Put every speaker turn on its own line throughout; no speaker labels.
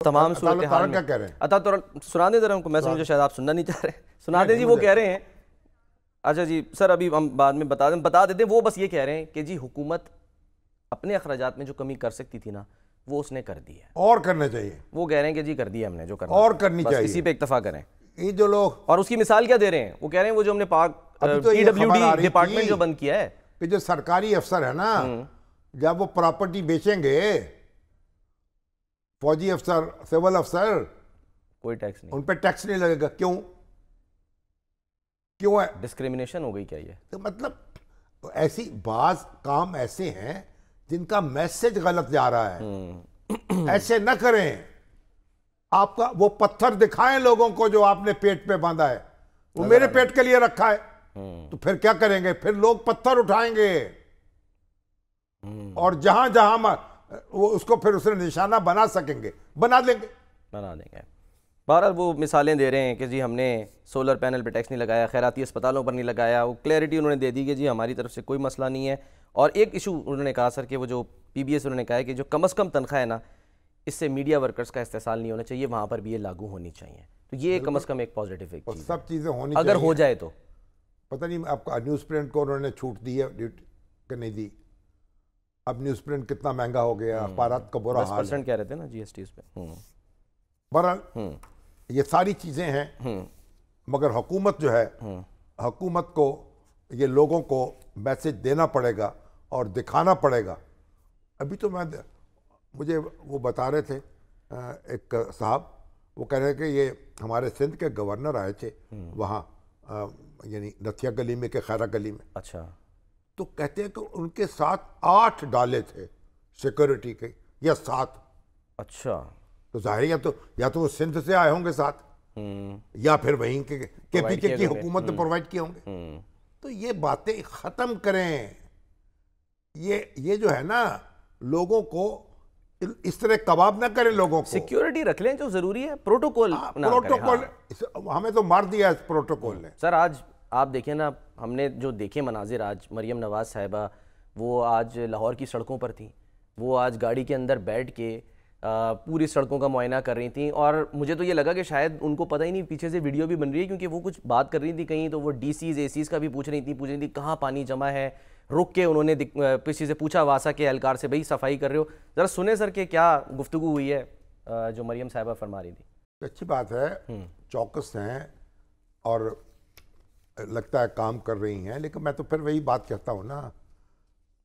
तमाम सूरत हाल
क्या कह रहे हैं?
अता तो सुना दें जरा उनको, मैं समझो शायद आप सुनना नहीं चाह रहे, सुना दें जी। वो कह रहे हैं, अच्छा जी सर अभी हम बाद में बता देते। वो बस ये कह रहे हैं कि जी हुकूमत अपने अखराजात में जो कमी कर सकती थी ना वो उसने कर दी है,
और करना चाहिए।
वो कह रहे हैं कि जी कर दिया हमने जो करना,
और करनी चाहिए,
इसी पे इक्तफा करें।
ये जो लोग,
और उसकी मिसाल क्या दे रहे हैं, वो कह रहे हैं वो जो हमने पाक PWD डिपार्टमेंट जो बंद किया है
कि जो सरकारी अफसर है ना, जब वो प्रॉपर्टी बेचेंगे, फौजी अफसर, सिविल अफसर,
कोई टैक्स नहीं,
उन पे टैक्स नहीं लगेगा। क्यों क्यों है?
डिस्क्रिमिनेशन हो गई क्या ये?
तो मतलब ऐसी बाज काम ऐसे हैं जिनका मैसेज गलत जा रहा है। ऐसे न करें। आपका वो पत्थर दिखाएं लोगों को जो आपने पेट पे बांधा है, वो मेरे पेट के लिए रखा है, तो फिर क्या करेंगे? फिर लोग पत्थर उठाएंगे और जहां जहां वो उसको फिर उसने निशाना बना सकेंगे, बना देंगे।
बहरहाल वो मिसालें दे रहे हैं कि जी हमने सोलर पैनल पे टैक्स नहीं लगाया, खैराती अस्पतालों पर नहीं लगाया। वो क्लैरिटी उन्होंने दे दी कि जी हमारी तरफ से कोई मसला नहीं है। और एक इशू उन्होंने कहा सर कि वो जो PBS उन्होंने कहा है कि जो कम से कम तनख्वाह है ना, इससे मीडिया वर्कर्स का इस्तेसाल नहीं होना चाहिए, वहाँ पर भी ये लागू होनी चाहिए। तो ये कम से कम एक पॉजिटिव एक चीज़,
सब चीज़ें होनी
अगर हो जाए तो।
पता नहीं आपका न्यूज़ प्रिंट को उन्होंने छूट दी है ड्यूटी कि नहीं दी। अब न्यूज़ प्रिंट कितना महंगा हो गया, अखबारात का बुरा हाल है।
10% कह रहे थे ना GST उस पे।
बहरहाल ये सारी चीज़ें हैं, मगर हुकूमत जो है, हुकूमत को ये लोगों को मैसेज देना पड़ेगा और दिखाना पड़ेगा। अभी तो मुझे वो बता रहे थे एक साहब, वो कह रहे थे कि ये हमारे सिंध के गवर्नर आए थे वहाँ, यानी नथिया गली में के खैरा गली में।
अच्छा।
तो कहते हैं कि उनके साथ 8 डाले थे सिक्योरिटी के, या 7।
अच्छा।
तो जाहिर या तो वो सिंध से आए होंगे साथ, या फिर वहीं के KPK की हुकूमत ने प्रोवाइड किए होंगे। तो ये बातें खत्म करें। ये जो है ना, लोगों को इस तरह कबाब ना करें, लोगों को
सिक्योरिटी रख लें जो जरूरी है, प्रोटोकॉल
हमें तो मार दिया इस प्रोटोकॉल ने।
सर आज आप देखिए ना, हमने जो देखे मनाजिर, आज मरियम नवाज साहिबा वो आज लाहौर की सड़कों पर थी, वो आज गाड़ी के अंदर बैठ के पूरी सड़कों का मुआयना कर रही थी। और मुझे तो ये लगा कि शायद उनको पता ही नहीं पीछे से वीडियो भी बन रही है, क्योंकि वो कुछ बात कर रही थी कहीं, तो वो DCs ACs का भी पूछ रही थी कहाँ पानी जमा है। रुक के उन्होंने किसी से पूछा वासा के एहलकार से, भाई सफाई कर रहे हो, ज़रा सुने सर कि क्या गुफ्तगू हुई है जो मरियम साहिबा फरमा रही थी।
अच्छी बात है, चौकस हैं और लगता है काम कर रही हैं, लेकिन मैं तो फिर वही बात कहता हूँ ना,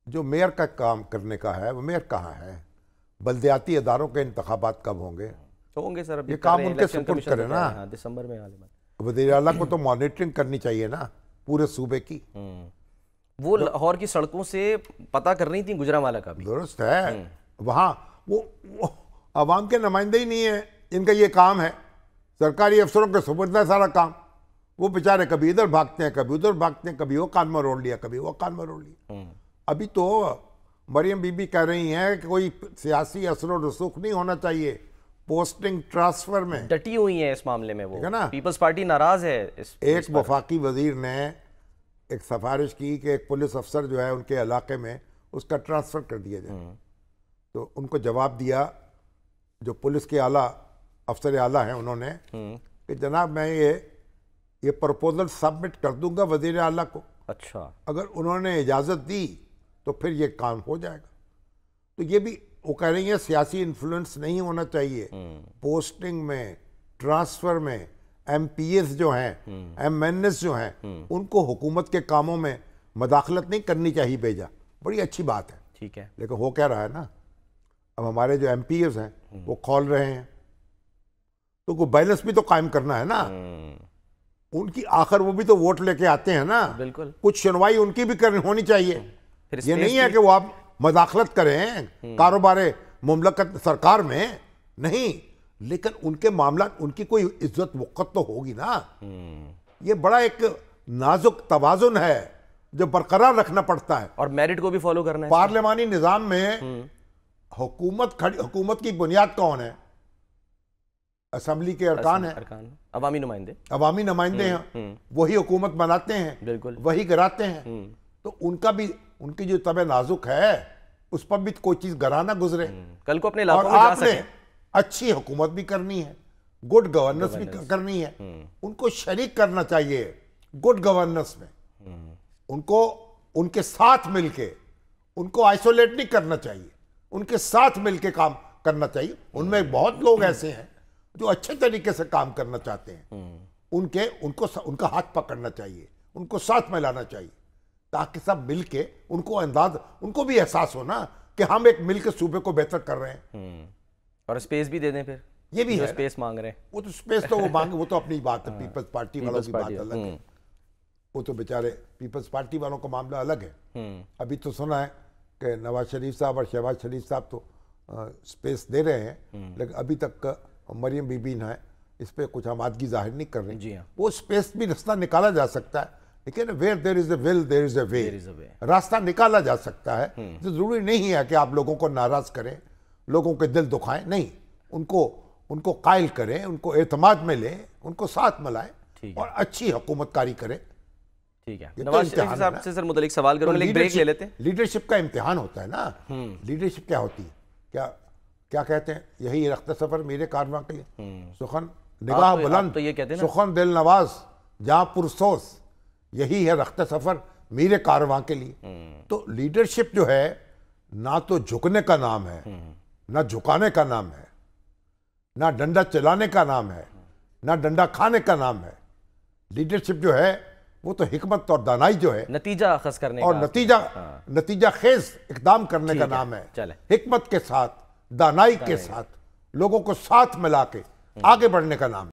जो मेयर का काम करने का है वो मेयर कहाँ है? बल्दियाती इदारों के इंतखाबात कब होंगे?
होंगे सर, अभी
ये काम उनके सुपुर्द करें ना।
दिसंबर में
वज़ीर आला को तो मॉनिटरिंग करनी चाहिए ना पूरे सूबे की।
वो लाहौर की सड़कों से पता कर रही थी, गुजरांवाला का भी
दुरुस्त है। वहाँ वो आवाम के नुमाइंदे ही नहीं है, इनका ये काम है। सरकारी अफसरों के सुपुर्द है सारा काम। वो बेचारे कभी इधर भागते हैं, कभी उधर भागते हैं, कभी वो कान में रोड़ लिया, कभी वो कान में रोड़ लिया। अभी तो मरियम बीबी कह रही हैं कि कोई सियासी असर और रसूख नहीं होना चाहिए पोस्टिंग ट्रांसफर में।
डटी हुई है इस मामले में, वो
है ना,
पीपल्स पार्टी नाराज है
एक वफाकी वजीर ने एक सिफारिश की कि एक पुलिस अफसर जो है उनके इलाके में उसका ट्रांसफ़र कर दिया जाए। तो उनको जवाब दिया जो पुलिस के आला अफसर आला हैं उन्होंने कि जनाब मैं ये प्रपोजल सबमिट कर दूंगा वजीर आला को।
अच्छा।
अगर उन्होंने इजाज़त दी तो फिर ये काम हो जाएगा। तो ये भी वो कह रही है सियासी इन्फ्लुएंस नहीं होना चाहिए पोस्टिंग में, ट्रांसफ़र में। MPs जो हैं, MNS जो हैं, उनको हुकूमत के कामों में मदाखलत नहीं करनी चाहिए भेजा। बड़ी अच्छी बात है,
ठीक है।
लेकिन हो क्या रहा है ना, अब हमारे जो MPs हैं वो खोल रहे हैं, तो को बैलेंस भी तो कायम करना है ना। उनकी आखिर वो भी तो वोट लेके आते हैं ना,
बिल्कुल
कुछ सुनवाई उनकी भी होनी चाहिए। ये नहीं है कि वो आप मदाखलत करें कारोबार मुमलकत सरकार में, नहीं, लेकिन उनके मामला, उनकी कोई इज्जत वक़्त तो होगी ना। ये बड़ा एक नाजुक तवाजुन है जो बरकरार रखना पड़ता है,
और मेरिट को भी फॉलो करना है।
पार्लियामानी निज़ाम में हुकूमत की बुनियाद कौन है? असेंबली के अरकान है,
अवामी नुमाइंदे,
अवामी नुमाइंदे हैं, वही हुकूमत बनाते हैं,
बिल्कुल
वही गिराते हैं। तो उनका भी, उनकी जो तबे नाजुक है उस पर भी कोई चीज गरा ना गुजरे।
कल को अपने इलाकों में जा सके।
अच्छी हुकूमत भी करनी है, गुड गवर्नेंस भी करनी है, उनको शरीक करना चाहिए गुड गवर्नेंस में, उनको उनके साथ मिलके, उनको आइसोलेट नहीं करना चाहिए, उनके साथ मिलके काम करना चाहिए। उनमें बहुत लोग ऐसे हैं जो अच्छे तरीके से काम करना चाहते हैं, उनका हाथ पकड़ना चाहिए, उनको साथ में लाना चाहिए, ताकि सब मिलके उनको भी एहसास हो ना कि हम एक मिलके सूबे को बेहतर कर रहे हैं।
और स्पेस भी दे दें फिर,
ये भी है
स्पेस मांग रहे हैं,
वो तो स्पेस तो वो मांगे, वो तो अपनी बात है, पीपल्स पार्टी वालों की बात अलग है, वो तो बेचारे पीपल्स पार्टी वालों का मामला अलग है। अभी तो सुना है कि नवाज शरीफ साहब और शहबाज शरीफ साहब तो स्पेस दे रहे हैं, लेकिन अभी तक मरियम बीबी ने इस पर कुछ आमादगी जाहिर नहीं कर रही। वो स्पेस भी रास्ता निकाला जा सकता है, लेकिन where there is a will there is a way, रास्ता निकाला जा सकता है। तो जरूरी नहीं है कि आप लोगों को नाराज करें, लोगों के दिल दुखाएं, नहीं, उनको कायल करें, उनको एतमाद में लें, उनको साथ मिलाएं और अच्छी हुकूमतकारी करें।
ठीक है, नवाज शरीफ साहब से सर मुतल्लिक सवाल करूंगा, लेकिन ब्रेक ले लेते हैं।
लीडरशिप का इम्तिहान होता है ना, लीडरशिप क्या होती है, क्या कहते हैं, यही रख्त सफर मेरे कारवां के लिए, सुखन निगाह बुलंद,
तो ये कहते हैं
सुखन दिल नवाज जहां पुरसोस, यही है रख्त सफर मेरे कारवां के लिए। तो लीडरशिप जो है ना तो झुकने का नाम है, ना झुकाने का नाम है, ना डंडा चलाने का नाम है, ना डंडा खाने का नाम है। लीडरशिप जो है वो तो हिकमत और दानाई जो है,
नतीजा अखज़ करने
और नतीजा खेज इकदाम करने का नाम है। हिकमत के साथ, दानाई के साथ, लोगों को साथ मिला के आगे बढ़ने का नाम है।